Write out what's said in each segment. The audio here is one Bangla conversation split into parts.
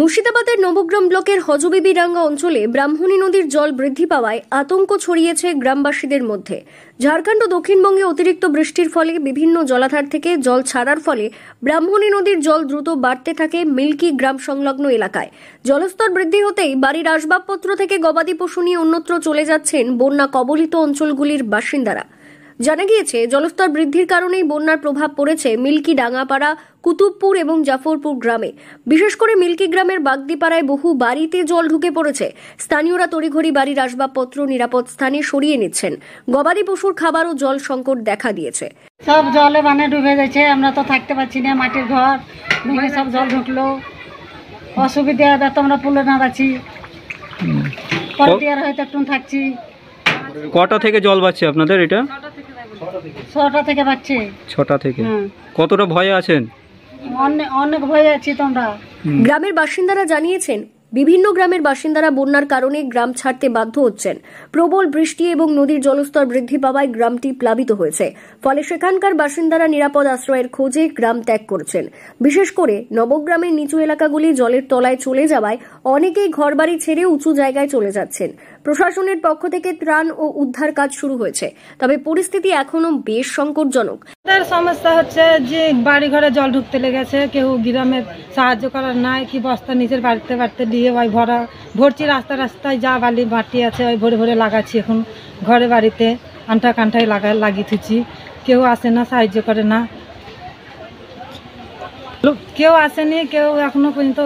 মুর্শিদাবাদের নবগ্রাম ব্লকের হজবিবিডাঙ্গা অঞ্চলে ব্রাহ্মণী নদীর জল বৃদ্ধি পাওয়ায় আতঙ্ক ছড়িয়েছে গ্রামবাসীদের মধ্যে। ঝাড়খণ্ড ও দক্ষিণবঙ্গে অতিরিক্ত বৃষ্টির ফলে বিভিন্ন জলাধার থেকে জল ছাড়ার ফলে ব্রাহ্মণী নদীর জল দ্রুত বাড়তে থাকে মিল্কি গ্রাম সংলগ্ন এলাকায়। জলস্তর বৃদ্ধি হতেই বাড়ির আসবাবপত্র থেকে গবাদি পশু নিয়ে অন্যত্র চলে যাচ্ছেন বন্যা কবলিত অঞ্চলগুলির বাসিন্দারা। জানা গিয়েছে, জলস্তর বৃদ্ধির কারণেই বন্যার প্রভাব পড়েছে মিল্কি ডাঙ্গাপাড়া, কুতুবপুর এবং জাফরপুর গ্রামে। বিশেষ করে মিল্কি গ্রামের বাগদিপাড়ায় বহু বাড়িতে জল ঢুকে পড়েছে। স্থানীয়রা তড়িঘড়ি বাড়ির আসবাবপত্র নিরাপদ স্থানে সরিয়ে নিচ্ছেন। গবাদি পশুর খাবার ও জল সংকট দেখা দিয়েছে। সব জলে ডুবে গেছে, আমরা তো থাকতে পারছি না। মাটির ঘর ভেঙে সব জল ঢুকলো, অসুবিধা। তো আমরা পুলে না যাচ্ছি, হয়তো একটু থাকছি। কটা থেকে জল বাড়ছে আপনাদের? এটা 6টা থেকে বাড়ছে। 6টা থেকে। কতটা ভয়ে আছেন? অনেক ভয়ে আছি তোমরা। গ্রামের বাসিন্দারা জানিয়েছেন, বিভিন্ন গ্রামের বাসিন্দারা বন্যার কারণে গ্রাম ছাড়তে বাধ্য হচ্ছেন। প্রবল বৃষ্টি এবং নদীর জলস্তর বৃদ্ধি পাওয়ায় গ্রামটি প্লাবিত হয়েছে। ফলে সেখানকার বাসিন্দারা নিরাপদ আশ্রয়ের খোঁজে গ্রাম ত্যাগ করছেন। বিশেষ করে নবগ্রামের নিচু এলাকাগুলি জলের তলায় চলে যাওয়ায় অনেকেই ঘরবাড়ি ছেড়ে উঁচু জায়গায় চলে যাচ্ছেন। প্রশাসনের পক্ষ থেকে ত্রাণ ও উদ্ধার কাজ শুরু হয়েছে, তবে পরিস্থিতি এখনো বেশ সংকটজনক। সমস্যা হচ্ছে যে বাড়ি ঘরে জল ঢুকতে লেগেছে, কেউ গ্রামে সাহায্য করার নাই। কি বস্তা নিজের বাড়িতে দিয়ে ওই ভরছি, রাস্তায় যা বালি মাটি আছে ওই ভরে ভরে লাগাচ্ছি। এখন ঘরে বাড়িতে আন্টা কান্টায় লাগিয়ে থুচ্ছি। কেউ আসে না, সাহায্য করে না, কেউ আসেনি। কেউ এখনো পর্যন্ত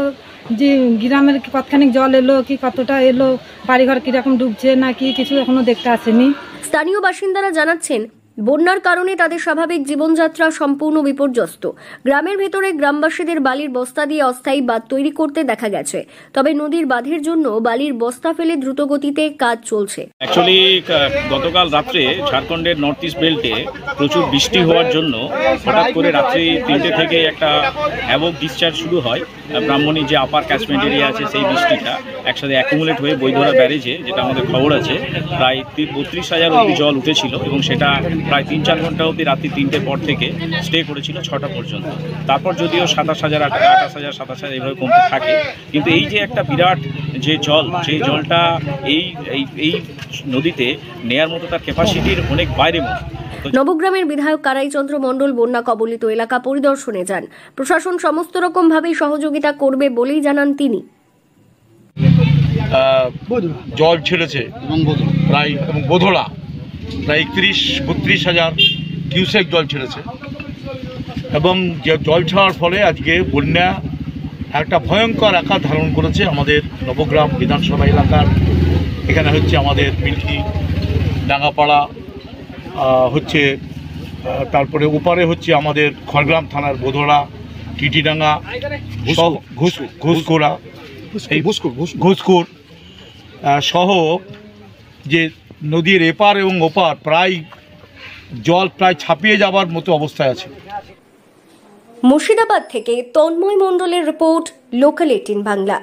যে গ্রামের কতখানি জল এলো, কি কতটা এলো, বাড়িঘর কিরকম ডুবছে না কি কিছু এখনো দেখতে আসেনি। স্থানীয় বাসিন্দারা জানাচ্ছেন, বন্যার কারণে তাদের স্বাভাবিক জীবনযাত্রা সম্পূর্ণ বিপর্যস্ত। গ্রামের ভেতরে গ্রামবাসীদের বালির বস্তা দিয়ে অস্থায়ী বাঁধ তৈরি করতে দেখা গেছে, তবে নদীর বাঁধের জন্য বালির বস্তা ফেলে দ্রুত গতিতে কাজ চলছে। অ্যাকচুয়ালি গতকাল রাত্রে ঝাড়খণ্ডের নর্থ ইস্ট বেল্টে প্রচুর বৃষ্টি হওয়ার জন্য হঠাৎ করে রাত্রি 3টে থেকে একটা হ্যাভক ডিসচার্জ শুরু হয়। ব্রাহ্মণী যে আপার ক্যাচমেন্ট এরিয়া আছে, সেই বৃষ্টিটা একসাথে অ্যাকুমুলেট হয়ে বৈধরা ব্যারেজে, যেটা আমাদের খবর আছে, প্রায় 32,000 অবধি জল উঠেছিল এবং সেটা প্রায় 3-4 ঘন্টা অবধি রাত্রি 3টের পর থেকে স্টে করেছিল 6টা পর্যন্ত। তারপর যদিও 27,000, 28,000, 27,000 এইভাবে কমতে থাকে, কিন্তু এই যে একটা বিরাট যে জল, সেই জলটা এই নদীতে নেয়ার মতো তার ক্যাপাসিটির অনেক বাইরে মতো। নবগ্রামের বিধায়ক কারাইচন্দ্র মণ্ডল বন্যা কবলিত এলাকা পরিদর্শনে যান। প্রশাসন সমস্ত রকম ভাবেই সহযোগিতা করবে বলেই জানান তিনি। জল ছেড়েছে প্রায়, এবং বোধড়া প্রায় 31-32,000 কিউসেক জল ছেড়েছে, এবং যে জল ছাড়ার ফলে আজকে বন্যা একটা ভয়ঙ্কর আকার ধারণ করেছে আমাদের নবগ্রাম বিধানসভা এলাকার। এখানে হচ্ছে আমাদের মিল্কি ডাঙ্গাপাড়া হচ্ছে, তারপরে ওপারে হচ্ছে আমাদের খড়গ্রাম থানার বোধড়া, টিটিডাঙ্গা, ঘুষকুর সহ যে নদীর এপার এবং ওপার প্রায় জল প্রায় ছাপিয়ে যাবার মতো অবস্থায় আছে। মুর্শিদাবাদ থেকে তন্ময় মণ্ডলের রিপোর্ট, লোকাল 18 বাংলা।